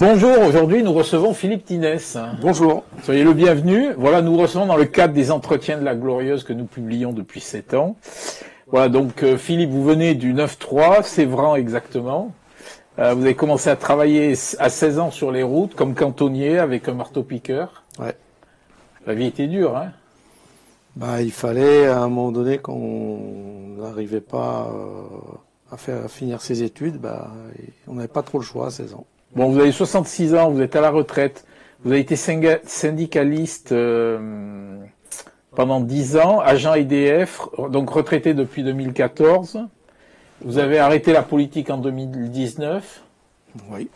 Bonjour, aujourd'hui nous recevons Philippe Tinès. Bonjour. Soyez le bienvenu. Voilà, nous recevons dans le cadre des entretiens de la Glorieuse que nous publions depuis 7 ans. Voilà, donc Philippe, vous venez du 9-3, Sévran exactement. Vous avez commencé à travailler à 16 ans sur les routes comme cantonnier avec un marteau-piqueur. Ouais. La vie était dure, hein? Il fallait à un moment donné qu'on n'arrivait pas à finir ses études, on n'avait pas trop le choix à 16 ans. Bon, vous avez 66 ans, vous êtes à la retraite. Vous avez été syndicaliste pendant 10 ans, agent EDF, donc retraité depuis 2014. Vous avez arrêté la politique en 2019. Oui.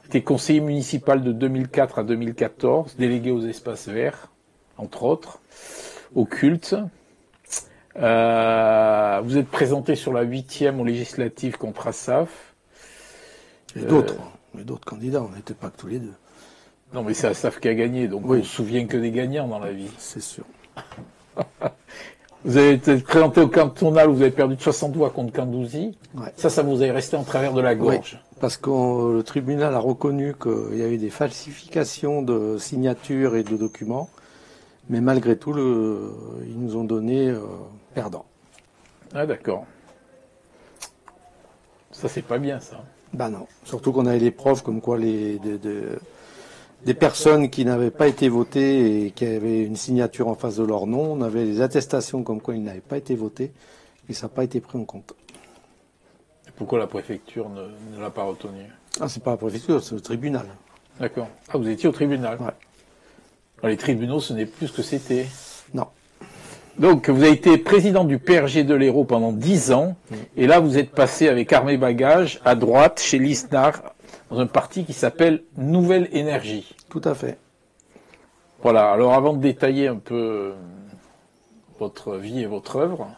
Vous étiez conseiller municipal de 2004 à 2014, délégué aux espaces verts, entre autres, au culte. Vous êtes présenté sur la 8e aux législatives contre Assaf. Et d'autres candidats, on n'était pas que tous les deux. Non, mais c'est Assaf qui a gagné, donc oui. On se souvient que des gagnants dans la vie. C'est sûr. Vous avez été présenté au cantonal, vous avez perdu de 60 voix contre Candouzi. Ouais. Ça vous est resté en travers de la gorge. Oui, parce que le tribunal a reconnu qu'il y avait des falsifications de signatures et de documents, mais malgré tout, ils nous ont donné perdant. Ah d'accord. Ça c'est pas bien ça. Non, surtout qu'on avait des preuves comme quoi des personnes qui n'avaient pas été votées et qui avaient une signature en face de leur nom, on avait des attestations comme quoi ils n'avaient pas été votés et ça n'a pas été pris en compte. Et pourquoi la préfecture ne l'a pas retenu? Ah, c'est pas la préfecture, c'est le tribunal. D'accord. Ah, vous étiez au tribunal. Ouais. Alors, les tribunaux, ce n'est plus ce que c'était. Non. Donc, vous avez été président du PRG de l'Hérault pendant 10 ans, et là, vous êtes passé avec Armée Bagage à droite, chez Lisnard, dans un parti qui s'appelle Nouvelle Énergie. Tout à fait. Voilà, alors avant de détailler un peu votre vie et votre œuvre,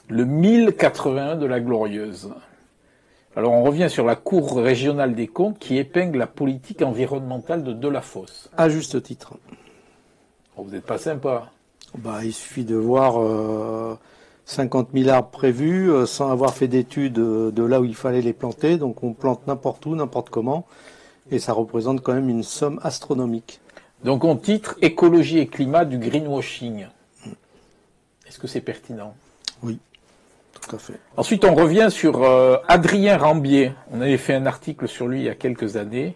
le 1081 de la Glorieuse. Alors, on revient sur la Cour régionale des comptes qui épingle la politique environnementale de Delafosse. À juste titre. Oh, vous n'êtes pas sympa. Il suffit de voir 50 000 arbres prévus sans avoir fait d'études de là où il fallait les planter. Donc on plante n'importe où, n'importe comment. Et ça représente quand même une somme astronomique. Donc on titre Écologie et climat du greenwashing. Est-ce que c'est pertinent? Oui, tout à fait. Ensuite on revient sur Adrien Rambier. On avait fait un article sur lui il y a quelques années.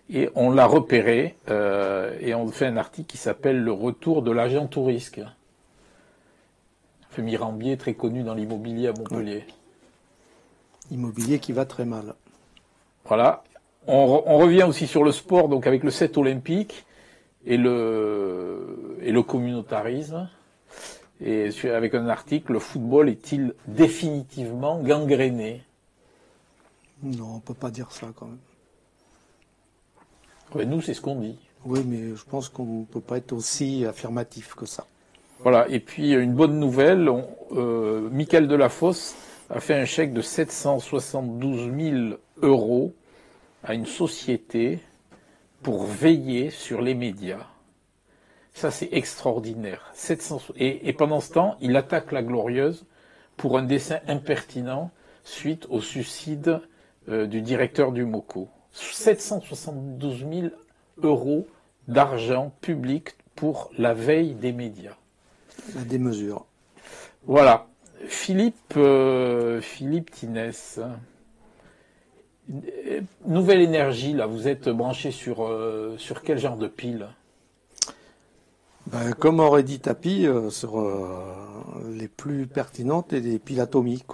Et on l'a repéré, et on fait un article qui s'appelle « Le retour de l'agent tout risque ». Fémi Rambier, très connu dans l'immobilier à Montpellier. Immobilier qui va très mal. Voilà. On revient aussi sur le sport, donc avec le 7 olympique et le communautarisme. Et avec un article, le football est-il définitivement gangréné? Non, on peut pas dire ça quand même. Ouais, nous, c'est ce qu'on dit. Oui, mais je pense qu'on ne peut pas être aussi affirmatif que ça. Voilà, et puis une bonne nouvelle, Michael Delafosse a fait un chèque de 772 000 € à une société pour veiller sur les médias. Ça, c'est extraordinaire. Et pendant ce temps, il attaque la Glorieuse pour un dessin impertinent suite au suicide du directeur du MOCO. 772 000 € d'argent public pour la veille des médias. La démesure. Voilà. Philippe Tinès. Nouvelle Énergie, là, vous êtes branché sur quel genre de pile? Comme aurait dit Tapi, sur les plus pertinentes et les piles atomiques.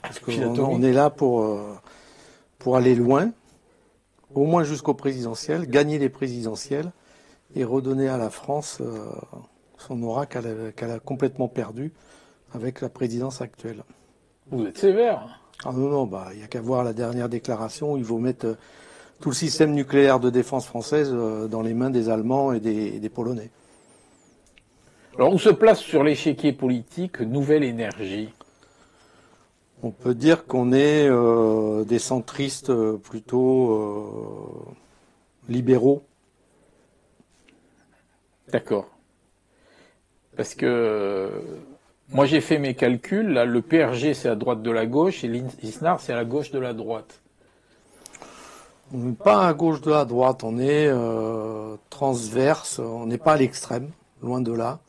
Parce qu'on est là pour aller loin, au moins jusqu'au présidentiel, gagner les présidentielles et redonner à la France son aura qu'elle a complètement perdu avec la présidence actuelle. Vous êtes sévère. Ah non, il n'y a qu'à voir la dernière déclaration où il faut mettre tout le système nucléaire de défense française dans les mains des Allemands et des Polonais. Alors, où se place sur l'échiquier politique Nouvelle Énergie? On peut dire qu'on est des centristes plutôt libéraux. D'accord. Parce que moi j'ai fait mes calculs, là, le PRG c'est à droite de la gauche et l'ISNAR c'est à la gauche de la droite. On n'est pas à gauche de la droite, on est transverse, on n'est pas à l'extrême, loin de là.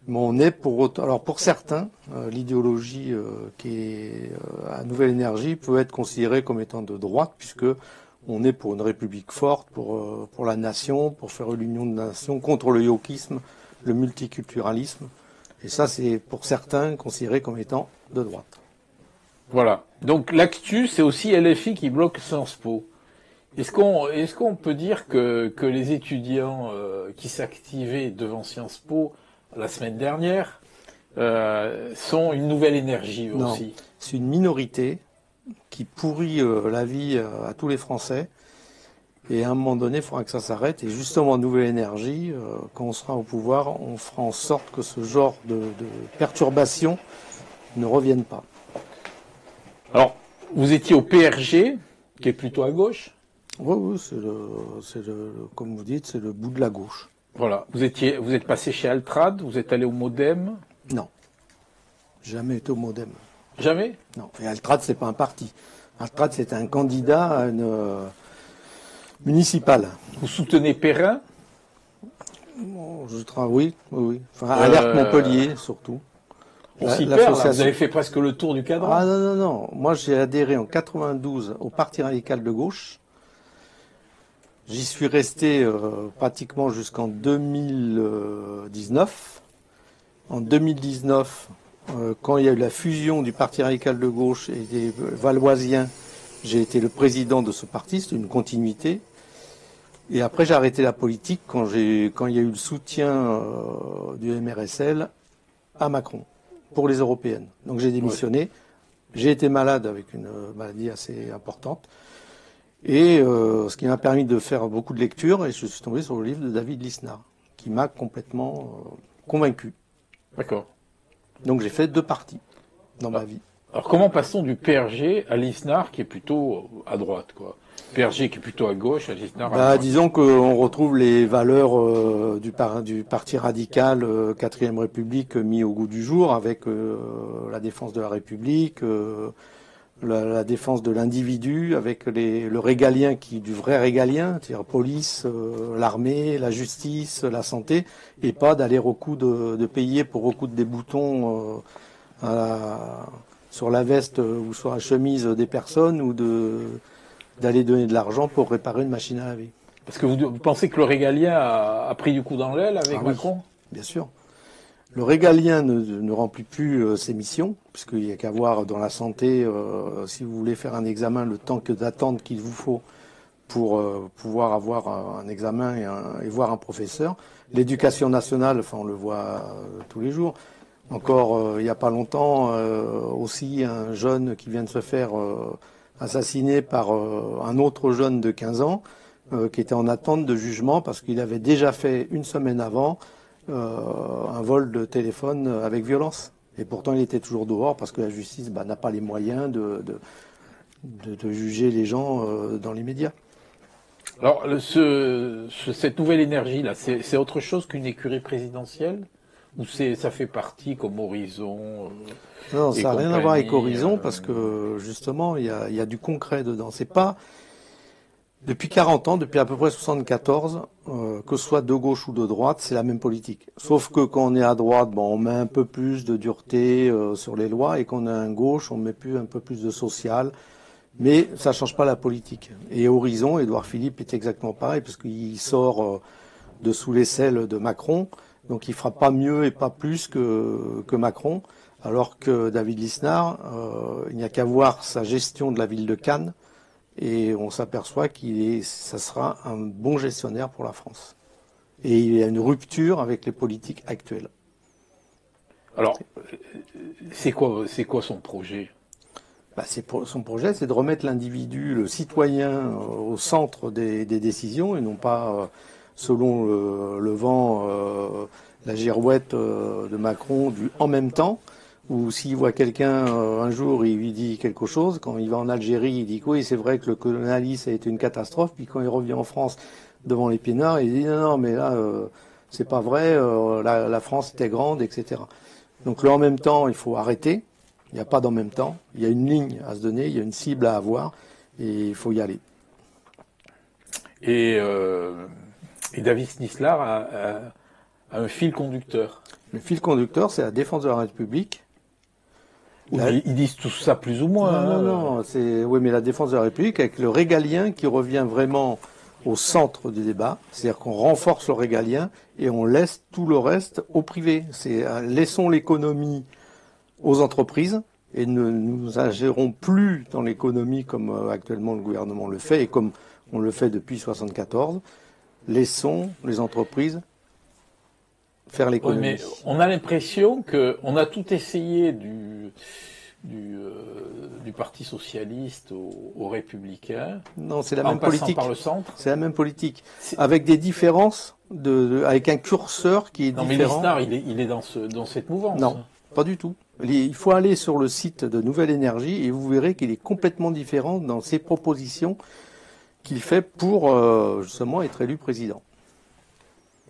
Mais on est pour certains, l'idéologie qui est à Nouvelle Énergie peut être considérée comme étant de droite, puisque on est pour une république forte, pour la nation, pour faire l'union de nations, contre le yokisme, le multiculturalisme. Et ça, c'est pour certains considéré comme étant de droite. Voilà. Donc l'actu, c'est aussi LFI qui bloque Sciences Po. Est-ce qu'on peut dire que les étudiants qui s'activaient devant Sciences Po la semaine dernière sont une nouvelle énergie eux aussi? Non, c'est une minorité qui pourrit la vie à tous les Français. Et à un moment donné, il faudra que ça s'arrête. Et justement, Nouvelle Énergie, quand on sera au pouvoir, on fera en sorte que ce genre de perturbations ne reviennent pas. Alors, vous étiez au PRG, qui est plutôt à gauche. Oui, comme vous dites, c'est le bout de la gauche. Voilà. Vous êtes passé chez Altrad, vous êtes allé au Modem. Non, jamais été au Modem. Jamais? Non. Et Altrad, c'est pas un parti. Altrad, c'est un candidat à une municipale. Vous soutenez Perrin? Bon, oui. Enfin, Alerte Montpellier, surtout. On s'y perd, là. Vous avez fait presque le tour du cadran. Ah non. Moi, j'ai adhéré en 92 au Parti radical de gauche. J'y suis resté pratiquement jusqu'en 2019. En 2019, quand il y a eu la fusion du Parti radical de gauche et des Valoisiens, j'ai été le président de ce parti, c'était une continuité. Et après, j'ai arrêté la politique quand il y a eu le soutien du MRSL à Macron pour les européennes. Donc j'ai démissionné. Ouais. J'ai été malade avec une maladie assez importante. Et ce qui m'a permis de faire beaucoup de lectures, et je suis tombé sur le livre de David Lisnard, qui m'a complètement convaincu. D'accord. Donc j'ai fait 2 partis dans ma vie. Alors comment passe-t-on du PRG à Lisnard qui est plutôt à droite, quoi? PRG qui est plutôt à gauche, à Lisnard à droite. Disons qu'on retrouve les valeurs du Parti radical 4e République mis au goût du jour, avec la défense de la République, la défense de l'individu, avec le régalien du vrai régalien, c'est-à-dire police, l'armée, la justice, la santé, et pas d'aller de payer pour recoudre des boutons sur la veste ou sur la chemise des personnes, ou d'aller donner de l'argent pour réparer une machine à laver. Parce que vous pensez que le régalien a pris du coup dans l'aile avec Macron? Oui, bien sûr. Le régalien ne remplit plus ses missions, puisqu'il n'y a qu'à voir dans la santé, si vous voulez faire un examen, le temps d'attente qu'il vous faut pour pouvoir avoir un examen et voir un professeur. L'éducation nationale, enfin, on le voit tous les jours. Encore il n'y a pas longtemps, aussi un jeune qui vient de se faire assassiné par un autre jeune de 15 ans qui était en attente de jugement parce qu'il avait déjà fait une semaine avant un vol de téléphone avec violence. Et pourtant, il était toujours dehors parce que la justice n'a pas les moyens de juger les gens dans les médias. Alors, cette nouvelle énergie-là, c'est autre chose qu'une écurie présidentielle? Ou ça fait partie comme Horizon Non, ça n'a rien à voir avec Horizon parce que justement, il y a du concret dedans. C'est pas... Depuis 40 ans, depuis à peu près 74, que ce soit de gauche ou de droite, c'est la même politique. Sauf que quand on est à droite, on met un peu plus de dureté sur les lois, et quand on est à gauche, on met un peu plus de social. Mais ça ne change pas la politique. Et Horizon, Édouard Philippe est exactement pareil, parce qu'il sort de sous l'aisselle de Macron, donc il ne fera pas mieux et pas plus que Macron, alors que David Lisnard, il n'y a qu'à voir sa gestion de la ville de Cannes, et on s'aperçoit ça sera un bon gestionnaire pour la France. Et il y a une rupture avec les politiques actuelles. Alors, c'est quoi son projet? Son projet, c'est de remettre l'individu, le citoyen, au centre des décisions, et non pas selon le vent, la girouette de Macron du « en même temps ». Ou s'il voit quelqu'un un jour, il lui dit quelque chose. Quand il va en Algérie, il dit que oui, c'est vrai que le colonialisme a été une catastrophe. Puis quand il revient en France devant les Pinards, il dit non, mais là, c'est pas vrai. La France était grande, etc. Donc le en même temps, il faut arrêter. Il n'y a pas d'en même temps. Il y a une ligne à se donner, il y a une cible à avoir, et il faut y aller. Et, David Snislar a un fil conducteur. Le fil conducteur, c'est la défense de la République. Ils disent tout ça plus ou moins. Non, oui, mais la défense de la République avec le régalien qui revient vraiment au centre du débat. C'est-à-dire qu'on renforce le régalien et on laisse tout le reste au privé. Laissons l'économie aux entreprises et ne nous ingérons plus dans l'économie comme actuellement le gouvernement le fait et comme on le fait depuis 1974. Laissons les entreprises faire l'économie. Oui, mais on a l'impression qu'on a tout essayé du Parti socialiste aux Républicains. Non, c'est la même politique. Par le centre. C'est la même politique, avec des différences, avec un curseur qui est différent. Non, mais Lisnard, il est dans cette mouvance. Non, pas du tout. Il faut aller sur le site de Nouvelle Énergie et vous verrez qu'il est complètement différent dans ses propositions qu'il fait pour justement être élu président.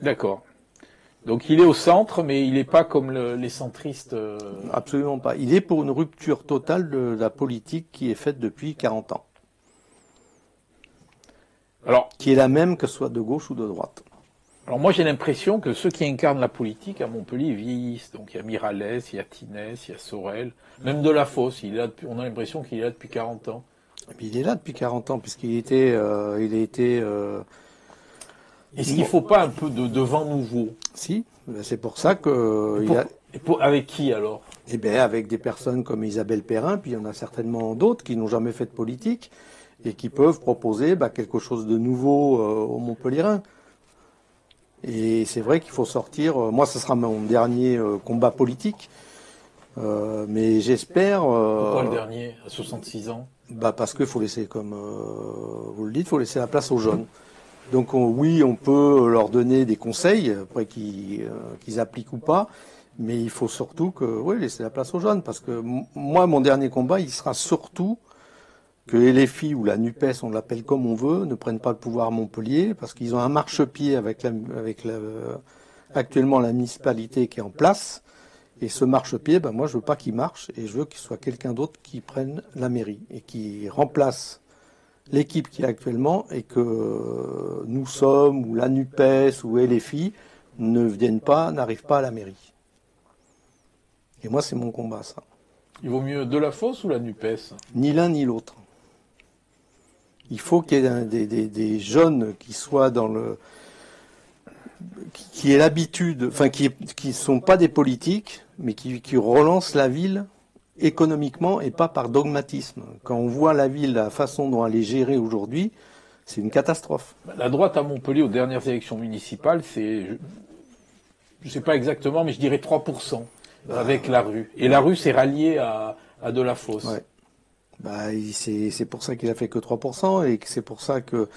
D'accord. Donc il est au centre, mais il n'est pas comme les centristes. Absolument pas. Il est pour une rupture totale de la politique qui est faite depuis 40 ans. Alors, qui est la même que ce soit de gauche ou de droite. Alors moi j'ai l'impression que ceux qui incarnent la politique à Montpellier vieillissent. Donc il y a Miralles, il y a Tinès, il y a Sorel, même Delafosse. On a l'impression qu'il est là depuis 40 ans. Et puis il est là depuis 40 ans puisqu'il était, Est-ce qu'il ne faut pas un peu de vent nouveau? Si, c'est pour ça que... Avec qui alors? Eh bien, avec des personnes comme Isabelle Perrin, puis il y en a certainement d'autres qui n'ont jamais fait de politique et qui peuvent proposer quelque chose de nouveau aux Montpelliérains. Et c'est vrai qu'il faut sortir... moi, ce sera mon dernier combat politique, mais j'espère... Pourquoi le dernier, à 66 ans? Parce qu'il faut laisser, comme vous le dites, il faut laisser la place aux jeunes. Donc oui, on peut leur donner des conseils, après qu'ils appliquent ou pas, mais il faut surtout laisser la place aux jeunes, parce que moi, mon dernier combat, il sera surtout que LFI ou la NUPES, on l'appelle comme on veut, ne prennent pas le pouvoir à Montpellier, parce qu'ils ont un marchepied avec actuellement la municipalité qui est en place, et ce marchepied, moi je veux pas qu'il marche, et je veux qu'il soit quelqu'un d'autre qui prenne la mairie, et qui remplace l'équipe qui est actuellement et que nous sommes, ou la NUPES, ou LFI, n'arrivent pas à la mairie. Et moi, c'est mon combat, ça. Il vaut mieux Delafosse ou la NUPES? Ni l'un ni l'autre. Il faut qu'il y ait des jeunes qui soient dans le... qui aient l'habitude, enfin, qui sont pas des politiques, mais qui relancent la ville économiquement et pas par dogmatisme. Quand on voit la ville, la façon dont elle est gérée aujourd'hui, c'est une catastrophe. La droite à Montpellier aux dernières élections municipales, je ne sais pas exactement, mais je dirais 3% avec la rue. Et la rue s'est ralliée à Delafosse. Ouais. C'est pour ça qu'il a fait que 3% et c'est pour ça que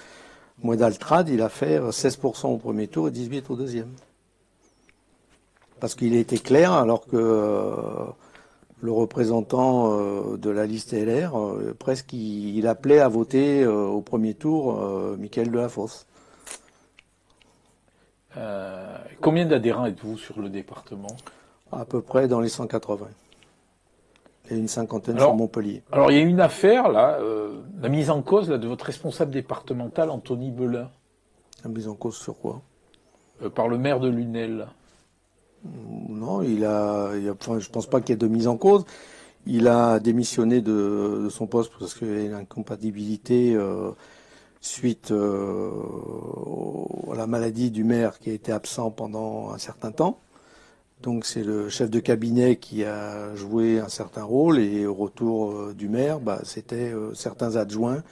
Moedaltrad, il a fait 16% au premier tour et 18% au deuxième. Parce qu'il a été clair alors que... le représentant de la liste LR, presque il appelait à voter au premier tour Michael Delafosse. Combien d'adhérents êtes-vous sur le département? À peu près dans les 180. Et une cinquantaine sur Montpellier. Alors il y a une affaire, là, la mise en cause de votre responsable départemental, Anthony Belin. La mise en cause sur quoi? Par le maire de Lunel. Non, je pense pas qu'il y ait de mise en cause. Il a démissionné de son poste parce qu'il y a une incompatibilité suite à la maladie du maire qui a été absent pendant un certain temps. Donc c'est le chef de cabinet qui a joué un certain rôle et au retour du maire, c'était certains adjoints.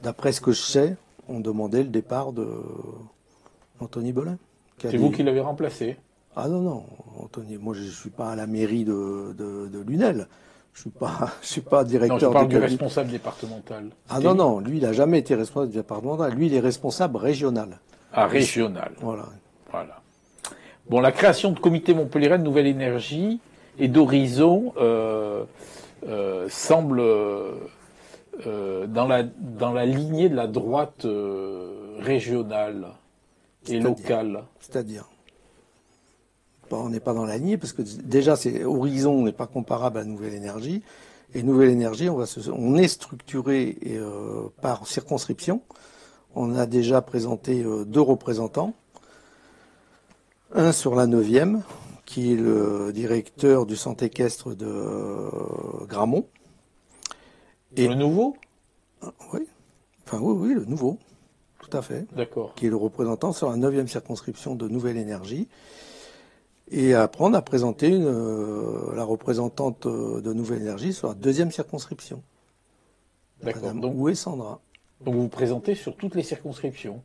D'après ce que je sais, ont demandé le départ d'Anthony Belin. C'est vous qui l'avez remplacé? Ah non, Anthony, moi je suis pas à la mairie de Lunel. Je suis pas directeur. Non, je parle du responsable départemental. Ah non, lui il a jamais été responsable départemental. Lui il est responsable régional. Ah, régional. Voilà. Bon, la création de comité Montpellier de Nouvelle Énergie et d'Horizon semble dans la lignée de la droite régionale et locale. C'est-à-dire on n'est pas dans la lignée, parce que déjà, Horizon n'est pas comparable à Nouvelle Énergie. Et Nouvelle Énergie, on est structuré par circonscription. On a déjà présenté 2 représentants. Un sur la 9e, qui est le directeur du centre équestre de Gramont. Et le nouveau? Oui, enfin oui, le nouveau, tout à fait. D'accord. Qui est le représentant sur la 9e circonscription de Nouvelle Énergie. Et après, on a présenté la représentante de Nouvelle Énergie sur la 2e circonscription. D'accord. Donc, où est Sandra? Donc vous vous présentez sur toutes les circonscriptions.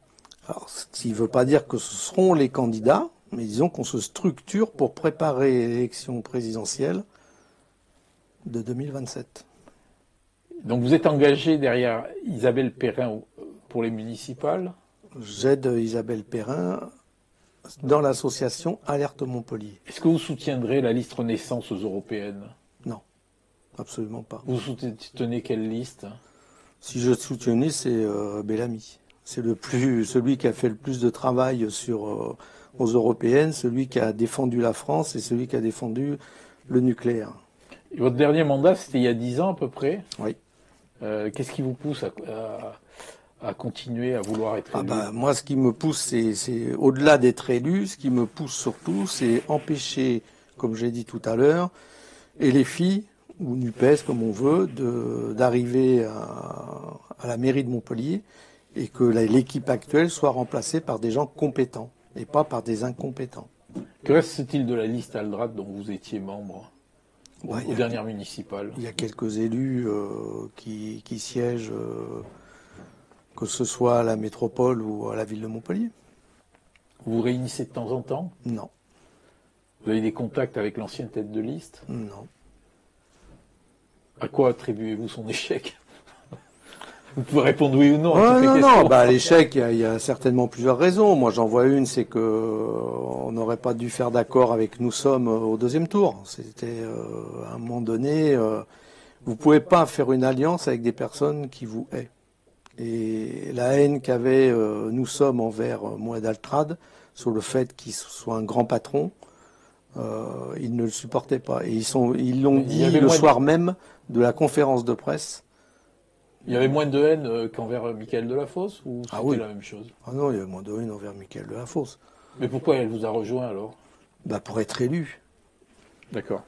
Alors, ce qui ne veut pas dire que ce seront les candidats, mais disons qu'on se structure pour préparer l'élection présidentielle de 2027. Donc vous êtes engagé derrière Isabelle Perrin pour les municipales? J'aide Isabelle Perrin dans l'association Alerte Montpellier. Est-ce que vous soutiendrez la liste Renaissance aux européennes? Non, absolument pas. Vous soutenez quelle liste? Si je soutenais, c'est Bellamy. C'est celui qui a fait le plus de travail aux européennes, celui qui a défendu la France et celui qui a défendu le nucléaire. Et votre dernier mandat, c'était il y a 10 ans à peu près? Oui. Qu'est-ce qui vous pousse à continuer à vouloir être élu? Moi, ce qui me pousse, c'est au-delà d'être élu, ce qui me pousse surtout, c'est empêcher, comme j'ai dit tout à l'heure, et les filles, ou NUPES comme on veut, d'arriver à la mairie de Montpellier et que l'équipe actuelle soit remplacée par des gens compétents et pas par des incompétents. Que reste-t-il de la liste Aldrade dont vous étiez membre aux dernières municipales? Il y a quelques élus qui siègent, que ce soit à la métropole ou à la ville de Montpellier. Vous vous réunissez de temps en temps? Non. Vous avez des contacts avec l'ancienne tête de liste? Non. À quoi attribuez-vous son échec? Vous pouvez répondre oui ou non. Non. L'échec, il y a certainement plusieurs raisons. Moi, j'en vois une, c'est que on n'aurait pas dû faire d'accord avec Nous Sommes au 2e tour. C'était à un moment donné, vous pouvez pas faire une alliance avec des personnes qui vous haïssent. Et la haine qu'avait Nous Sommes envers Moed Altrad sur le fait qu'il soit un grand patron, ils ne le supportaient pas. Et ils l'ont dit le soir même de la conférence de presse. Il y avait moins de haine qu'envers Michael Delafosse ou c'était la même chose? Ah non, il y avait moins de haine envers Michael Delafosse. Mais pourquoi elle vous a rejoint alors? Pour être élu. D'accord.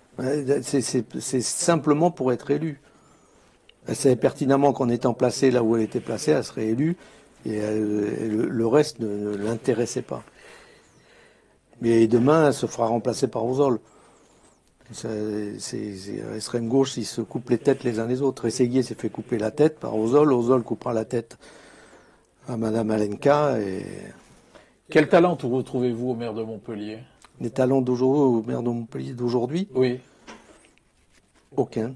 C'est simplement pour être élu. Elle savait pertinemment qu'en étant placée là où elle était placée, elle serait élue et le reste ne l'intéressait pas. Mais demain, elle se fera remplacer par Ozol. L'extrême gauche, ils se coupent les têtes les uns les autres. Ességuier s'est fait couper la tête par Ozol. Ozol coupera la tête à Madame Alenka. Quel talent retrouvez-vous au maire de Montpellier? Les talents d'aujourd'hui, au maire de Montpellier d'aujourd'hui? Oui. Aucun.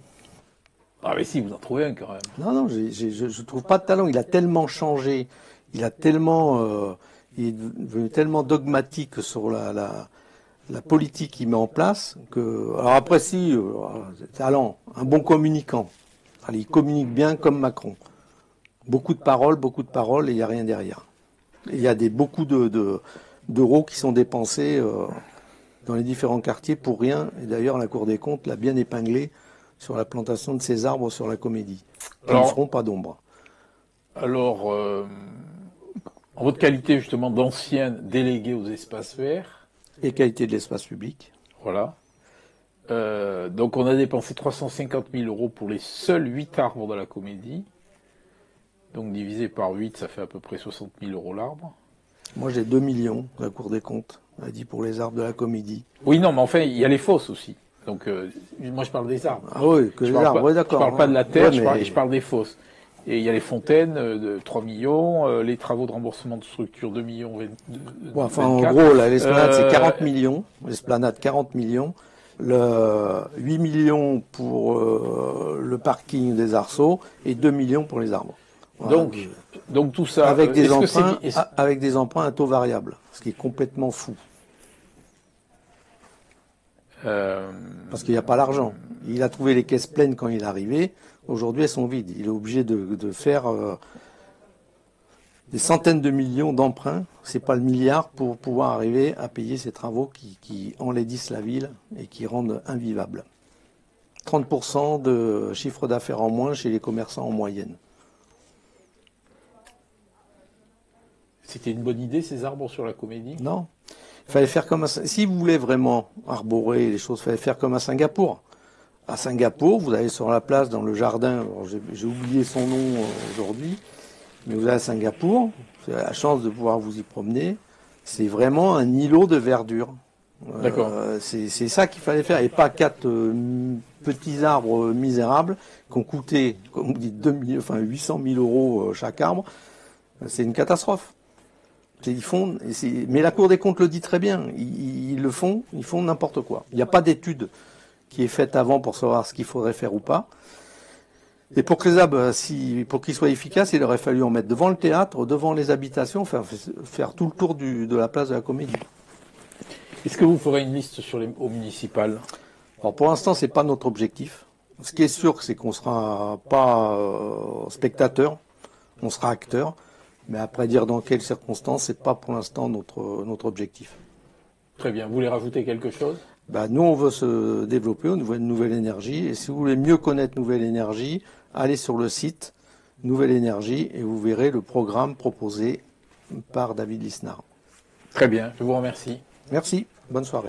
Ah mais si, vous en trouvez un quand même. Non, je ne trouve pas de talent. Il a tellement changé. Il est devenu tellement dogmatique sur la politique qu'il met en place que. Alors après, talent, un bon communicant. Allez, il communique bien comme Macron. Beaucoup de paroles et il n'y a rien derrière. Il y a beaucoup d'euros qui sont dépensés dans les différents quartiers pour rien. Et d'ailleurs, la Cour des comptes l'a bien épinglé sur la plantation de ces arbres sur la Comédie. Ils ne feront pas d'ombre. Alors, en votre qualité justement d'ancienne déléguée aux espaces verts. Et qualité de l'espace public. Voilà. Donc on a dépensé 350 000 euros pour les seuls 8 arbres de la Comédie. Donc divisé par 8, ça fait à peu près 60 000 euros l'arbre. Moi j'ai 2 millions, la Cour des comptes a dit pour les arbres de la Comédie. Oui, non, mais enfin, il y a les fosses aussi. Donc moi je parle des arbres. Ah oui, que les arbres, oui d'accord. Je parle pas de la terre, je parle des fosses. Et il y a les fontaines de 3 millions, les travaux de remboursement de structure 2 millions. En gros, l'esplanade c'est 40 millions, l'esplanade 40 millions, 8 millions pour le parking des arceaux et 2 millions pour les arbres. Voilà. Donc tout ça avec des emprunts à taux variable, ce qui est complètement fou. Parce qu'il n'y a pas l'argent. Il a trouvé les caisses pleines quand il est arrivé. Aujourd'hui, elles sont vides. Il est obligé de faire des centaines de millions d'emprunts. C'est pas le milliard pour pouvoir arriver à payer ces travaux qui enlaidissent la ville et qui rendent invivable. 30% de chiffre d'affaires en moins chez les commerçants en moyenne. C'était une bonne idée, ces arbres sur la Comédie? Non. Il fallait faire comme si vous voulez vraiment arborer les choses, il fallait faire comme à Singapour. À Singapour, vous allez sur la place dans le jardin, j'ai oublié son nom aujourd'hui, mais vous allez à Singapour, vous avez la chance de pouvoir vous y promener, c'est vraiment un îlot de verdure. D'accord. C'est ça qu'il fallait faire, et pas 4 petits arbres misérables qui ont coûté, comme vous dites, 800 000 euros chaque arbre. C'est une catastrophe. Mais la Cour des comptes le dit très bien, ils font n'importe quoi. Il n'y a pas d'étude qui est faite avant pour savoir ce qu'il faudrait faire ou pas. Et pour que les arbres, pour qu'ils soient efficaces, il aurait fallu en mettre devant le théâtre, devant les habitations, faire tout le tour de la place de la Comédie. Est-ce que vous ferez une liste au municipal? Alors pour l'instant, c'est pas notre objectif. Ce qui est sûr, c'est qu'on sera pas spectateur, on sera acteur. Mais après dire dans quelles circonstances, c'est pas pour l'instant notre objectif. Très bien. Vous voulez rajouter quelque chose? Nous, on veut se développer, on veut une nouvelle énergie. Et si vous voulez mieux connaître Nouvelle Énergie, allez sur le site Nouvelle Énergie et vous verrez le programme proposé par David Lisnard. Très bien. Je vous remercie. Merci. Bonne soirée.